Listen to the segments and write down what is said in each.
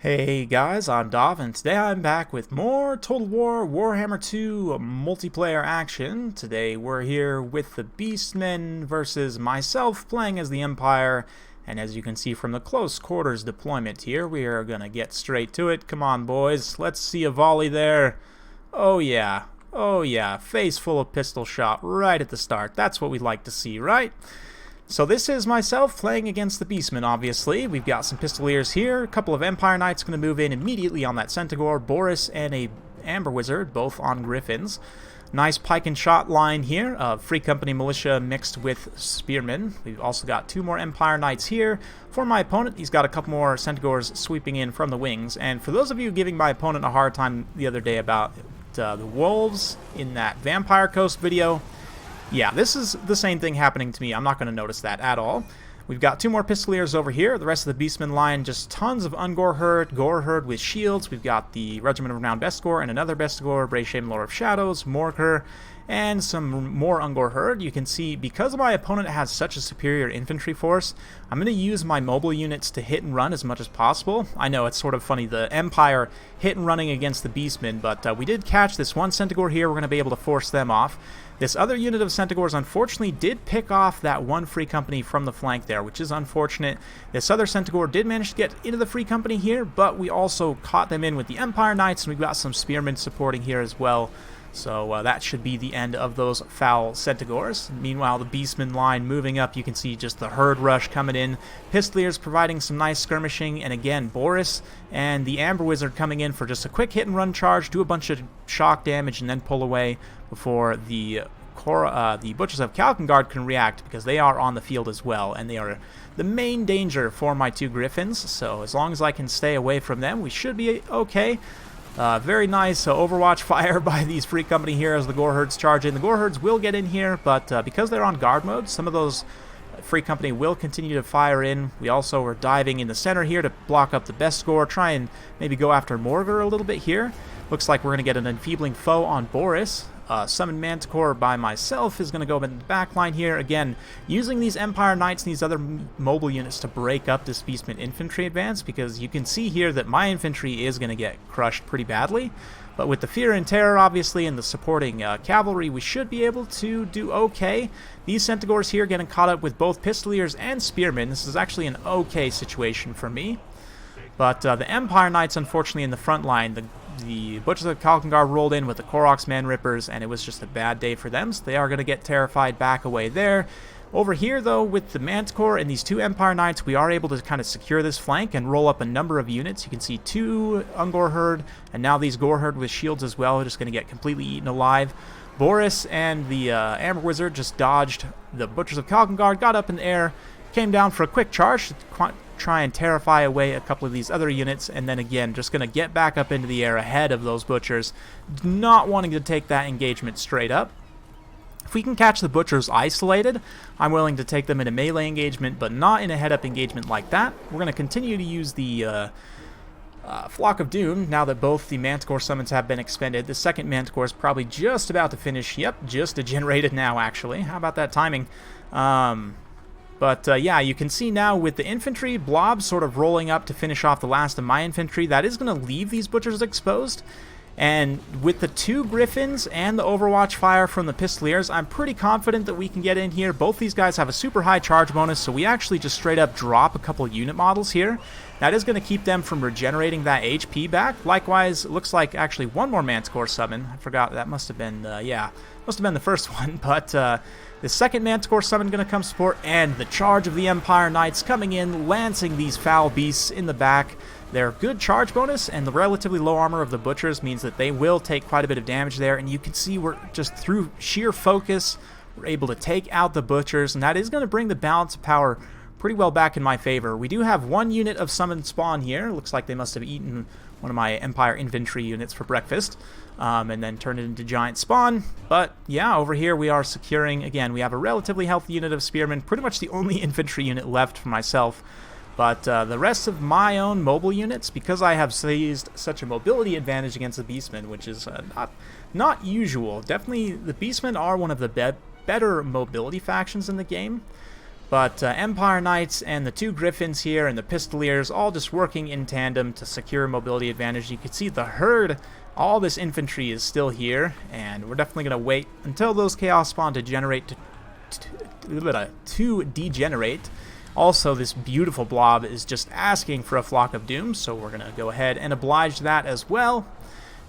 Hey guys, I'm Dov, and today I'm back with more Total War Warhammer 2 multiplayer action. Today we're here with the Beastmen versus myself playing as the Empire, and as you can see from the close quarters deployment here, we are gonna get straight to it. Come on boys, let's see a volley there. Oh yeah, face full of pistol shot right at the start. That's what we'd like to see, right? So this is myself playing against the Beastmen, obviously. We've got some Pistoliers here, a couple of Empire Knights going to move in immediately on that Centaur, Boris and a Amber Wizard, both on Griffins. Nice pike and shot line here, Free Company Militia mixed with Spearmen. We've also got two more Empire Knights here. For my opponent, he's got a couple more Centaurs sweeping in from the wings. And for those of you giving my opponent a hard time the other day about the wolves in that Vampire Coast video, yeah, this is the same thing happening to me. I'm not going to notice that at all. We've got two more Pistoliers over here. The rest of the Beastmen line, just tons of Ungor Herd, Gore Herd with shields. We've got the Regiment of Renowned Bestgore and another Bestgore, Brave Shame, Lord of Shadows, Morker, and some more Ungor Herd. You can see, because my opponent has such a superior infantry force, I'm going to use my mobile units to hit and run as much as possible. I know it's sort of funny, the Empire hit and running against the Beastmen, but we did catch this one Centaur here. We're going to be able to force them off. This other unit of Centaurs unfortunately did pick off that one Free Company from the flank there, which is unfortunate. This other Centaur did manage to get into the Free Company here, but we also caught them in with the Empire Knights, and we've got some Spearmen supporting here as well. So that should be the end of those foul Centaurs. Meanwhile, the Beastmen line moving up, you can see just the herd rush coming in. Pistoliers providing some nice skirmishing, and again, Boris and the Amber Wizard coming in for just a quick hit and run charge, do a bunch of shock damage, and then pull away before the Butchers of Kalkengard can react, because they are on the field as well, and they are the main danger for my two Griffins. So as long as I can stay away from them, we should be okay. Very nice Overwatch fire by these Free Company here as the Gore Herds charge in. The Gore Herds will get in here, but because they're on guard mode, some of those Free Company will continue to fire in. We also are diving in the center here to block up the Bestgore, try and maybe go after Morger a little bit here. Looks like we're going to get an enfeebling foe on Boris. Summon Manticore by myself is going to go in the back line here. Again, using these Empire Knights and these other mobile units to break up this Beastmen infantry advance, because you can see here that my infantry is going to get crushed pretty badly. But with the Fear and Terror, obviously, and the supporting cavalry, we should be able to do okay. These Centaurs here getting caught up with both Pistoliers and Spearmen. This is actually an okay situation for me. But the Empire Knights, unfortunately, in the front line, the Butchers of Kalkengard rolled in with the Koroks Man Rippers, and it was just a bad day for them, so they are going to get terrified back away there. Over here, though, with the Manticore and these two Empire Knights, we are able to kind of secure this flank and roll up a number of units. You can see two Ungor Herd, and now these Gore Herd with shields as well are just going to get completely eaten alive. Boris and the Amber Wizard just dodged the Butchers of Kalkengard, got up in the air, came down for a quick charge to try and terrify away a couple of these other units, and then again just going to get back up into the air ahead of those Butchers, not wanting to take that engagement straight up. If we can catch the Butchers isolated, I'm willing to take them in a melee engagement, but not in a head-up engagement like that. We're going to continue to use the Flock of Doom, now that both the Manticore summons have been expended. The second Manticore is probably just about to finish. Yep, just degenerated now, actually. How about that timing? Yeah, you can see now with the infantry blob sort of rolling up to finish off the last of my infantry, that is going to leave these Butchers exposed. And with the two Griffins and the Overwatch fire from the Pistoliers, I'm pretty confident that we can get in here. Both these guys have a super high charge bonus, so we actually just straight up drop a couple unit models here. That is going to keep them from regenerating that HP back. Likewise, it looks like actually one more Manticore summon. I forgot, that must have been, yeah, must have been the first one, but the second Manticore summon going to come support, and the charge of the Empire Knights coming in, lancing these foul beasts in the back. Their good charge bonus and the relatively low armor of the Butchers means that they will take quite a bit of damage there, and you can see we're just through sheer focus, we're able to take out the Butchers, and that is going to bring the balance of power pretty well back in my favor. We do have one unit of summoned spawn here. Looks like they must have eaten one of my Empire infantry units for breakfast, and then turned it into giant spawn. But yeah, over here we are securing, again, we have a relatively healthy unit of Spearmen, pretty much the only infantry unit left for myself. But the rest of my own mobile units, because I have seized such a mobility advantage against the Beastmen, which is not usual. Definitely, the Beastmen are one of the better mobility factions in the game. But Empire Knights and the 2 Griffins here and the Pistoliers all just working in tandem to secure mobility advantage. You can see the herd, all this infantry is still here, and we're definitely going to wait until those Chaos Spawn to degenerate. Also, this beautiful blob is just asking for a Flock of Doom, so we're going to go ahead and oblige that as well.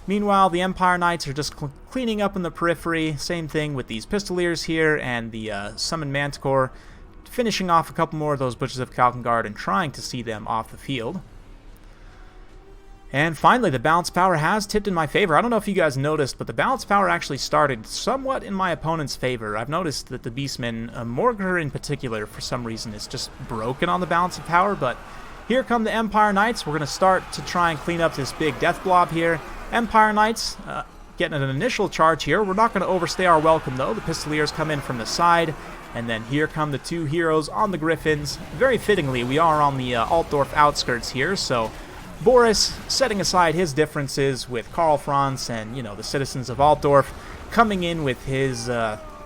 Meanwhile, the Empire Knights are just cleaning up in the periphery. Same thing with these Pistoliers here and the Summoned Manticore, finishing off a couple more of those Butchers of Kalkengard and trying to see them off the field. And finally, the balance power has tipped in my favor. I don't know if you guys noticed, but the balance power actually started somewhat in my opponent's favor. I've noticed that the Beastmen, Morgr in particular, for some reason, is just broken on the balance of power, but here come the Empire Knights. We're going to start to try and clean up this big death blob here. Empire Knights getting an initial charge here. We're not going to overstay our welcome, though. The Pistoliers come in from the side. And then here come the 2 heroes on the Griffins. Very fittingly, we are on the Altdorf outskirts here, so Boris, setting aside his differences with Karl Franz and, you know, the citizens of Altdorf, coming in with his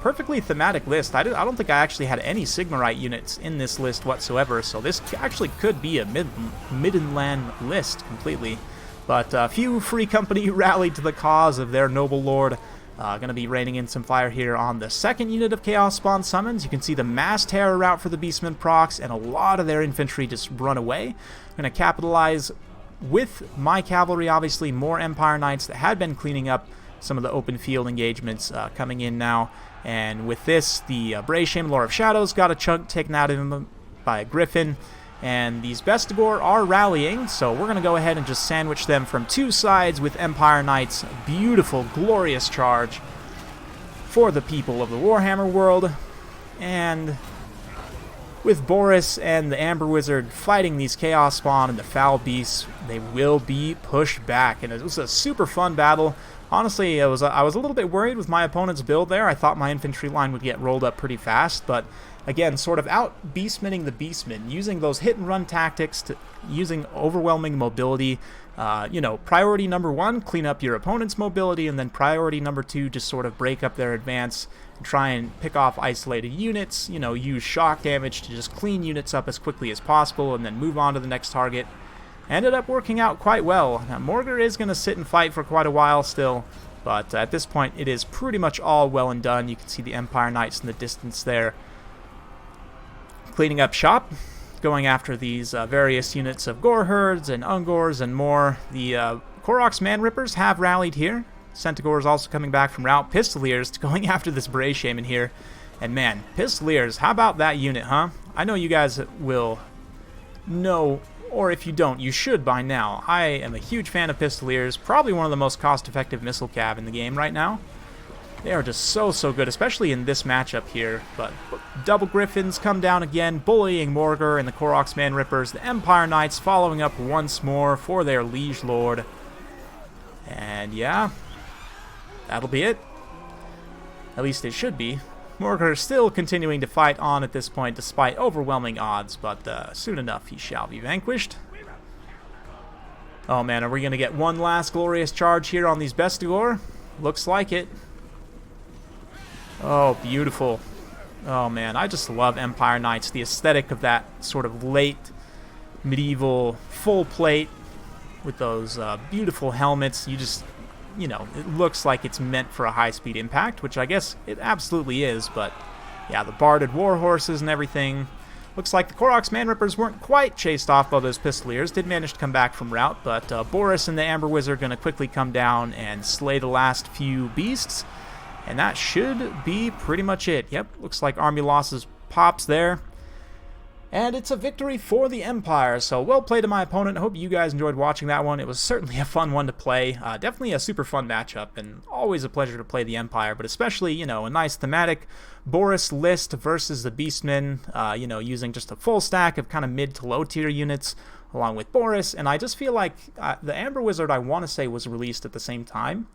perfectly thematic list. I don't think I actually had any Sigmarite units in this list whatsoever, so this actually could be a Middenland list completely. But a few Free Company rallied to the cause of their noble lord. Going to be raining in some fire here on the 2nd unit of Chaos Spawn summons. You can see the mass terror route for the Beastmen procs, and a lot of their infantry just run away. I'm going to capitalize with my cavalry, obviously, more Empire Knights that had been cleaning up some of the open field engagements coming in now. And with this, the Brayshame, Lord of Shadows, got a chunk taken out of him by a Griffin. And these Bestigor are rallying, so we're going to go ahead and just sandwich them from 2 sides with Empire Knights. Beautiful, glorious charge for the people of the Warhammer world. And with Boris and the Amber Wizard fighting these Chaos Spawn and the Foul Beasts, they will be pushed back. And it was a super fun battle. Honestly, I was a little bit worried with my opponent's build there. I thought my infantry line would get rolled up pretty fast, but again, sort of out Beastmening the Beastmen, using those hit-and-run tactics, using overwhelming mobility. You know, priority number 1, clean up your opponent's mobility, and then priority number 2, just sort of break up their advance and try and pick off isolated units. You know, use shock damage to just clean units up as quickly as possible, and then move on to the next target. Ended up working out quite well. Now, Morgr is going to sit and fight for quite a while still, but at this point, it is pretty much all well and done. You can see the Empire Knights in the distance there, cleaning up shop, going after these various units of Gore Herds and Ungors and more. The Koroks Man-Rippers have rallied here. Centaur is also coming back from route. Pistoliers going after this Brayshame in here. And man, Pistoliers, how about that unit, huh? I know you guys will know, or if you don't, you should by now. I am a huge fan of Pistoliers, probably one of the most cost-effective missile cav in the game right now. They are just so good, especially in this matchup here. But double Griffins come down again, bullying Morgr and the Koroks Man-Rippers. The Empire Knights following up once more for their Liege Lord. And yeah, that'll be it. At least it should be. Morgr still continuing to fight on at this point despite overwhelming odds, but soon enough he shall be vanquished. Oh man, are we going to get one last glorious charge here on these Bestigor? Looks like it. Oh, beautiful. Oh man, I just love Empire Knights. The aesthetic of that sort of late medieval full plate with those beautiful helmets. You know, it looks like it's meant for a high-speed impact, which I guess it absolutely is, but yeah, the barded war horses and everything. Looks like the Koroks Man-Rippers weren't quite chased off by those Pistoliers, did manage to come back from route, but Boris and the Amber Wizard are going to quickly come down and slay the last few beasts, and that should be pretty much it. Yep, looks like army losses pops there. And it's a victory for the Empire, so well played to my opponent. I hope you guys enjoyed watching that one. It was certainly a fun one to play. Definitely a super fun matchup, and always a pleasure to play the Empire, but especially, you know, a nice thematic Boris list versus the Beastmen, you know, using just a full stack of kind of mid to low tier units along with Boris. And I just feel like the Amber Wizard, I want to say, was released at the same time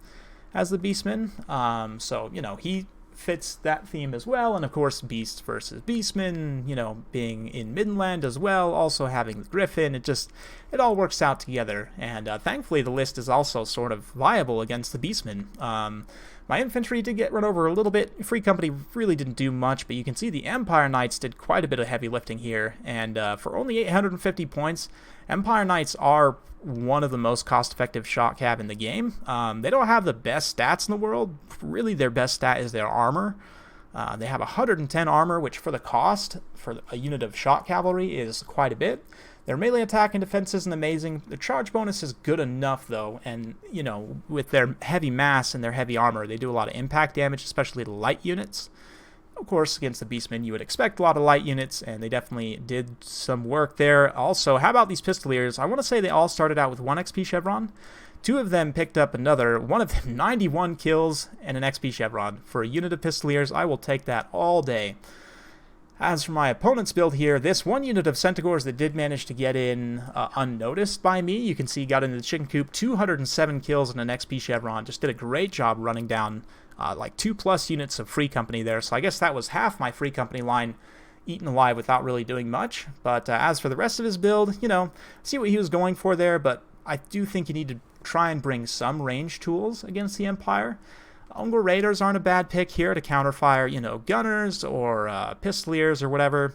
as the Beastmen. So, you know, he fits that theme as well, and of course Beasts versus Beastmen, you know, being in Middenland as well, also having the Griffin, it all works out together, and thankfully the list is also sort of viable against the Beastmen. My infantry did get run over a little bit. Free Company really didn't do much, but you can see the Empire Knights did quite a bit of heavy lifting here. And for only 850 points, Empire Knights are one of the most cost-effective shot cav in the game. They don't have the best stats in the world. Really, their best stat is their armor. They have 110 armor, which for the cost for a unit of shot cavalry is quite a bit. Their melee attack and defense isn't amazing. Their charge bonus is good enough, though, and, you know, with their heavy mass and their heavy armor, they do a lot of impact damage, especially to light units. Of course, against the Beastmen, you would expect a lot of light units, and they definitely did some work there. Also, how about these Pistoliers? I want to say they all started out with 1 XP Chevron. 2 of them picked up another, one of them 91 kills and an XP Chevron. For a unit of Pistoliers, I will take that all day. As for my opponent's build here, this one unit of Centaurs that did manage to get in unnoticed by me, you can see got into the chicken coop, 207 kills and an XP Chevron, just did a great job running down like 2+ units of Free Company there, so I guess that was half my Free Company line eaten alive without really doing much. But as for the rest of his build, you know, see what he was going for there, but I do think you need to try and bring some range tools against the Empire. Ungor Raiders aren't a bad pick here to counterfire, you know, gunners or pistoliers or whatever.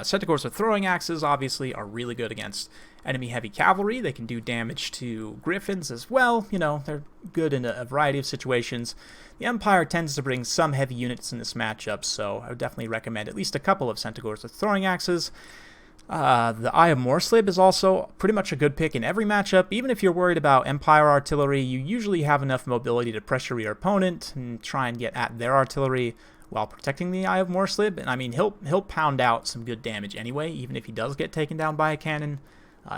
Centaurs with throwing axes obviously are really good against enemy heavy cavalry. They can do damage to griffins as well. You know, they're good in a variety of situations. The Empire tends to bring some heavy units in this matchup, so I would definitely recommend at least a couple of Centaurs with throwing axes. The Eye of Morslib is also pretty much a good pick in every matchup. Even if you're worried about Empire artillery, you usually have enough mobility to pressure your opponent and try and get at their artillery while protecting the Eye of Morslib. And I mean, he'll pound out some good damage anyway, even if he does get taken down by a cannon.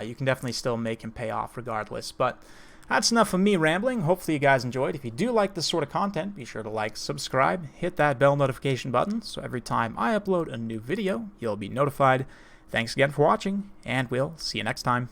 You can definitely still make him pay off regardless. But that's enough of me rambling. Hopefully you guys enjoyed. If you do like this sort of content, be sure to like, subscribe, hit that bell notification button, so every time I upload a new video, you'll be notified. Thanks again for watching, and we'll see you next time.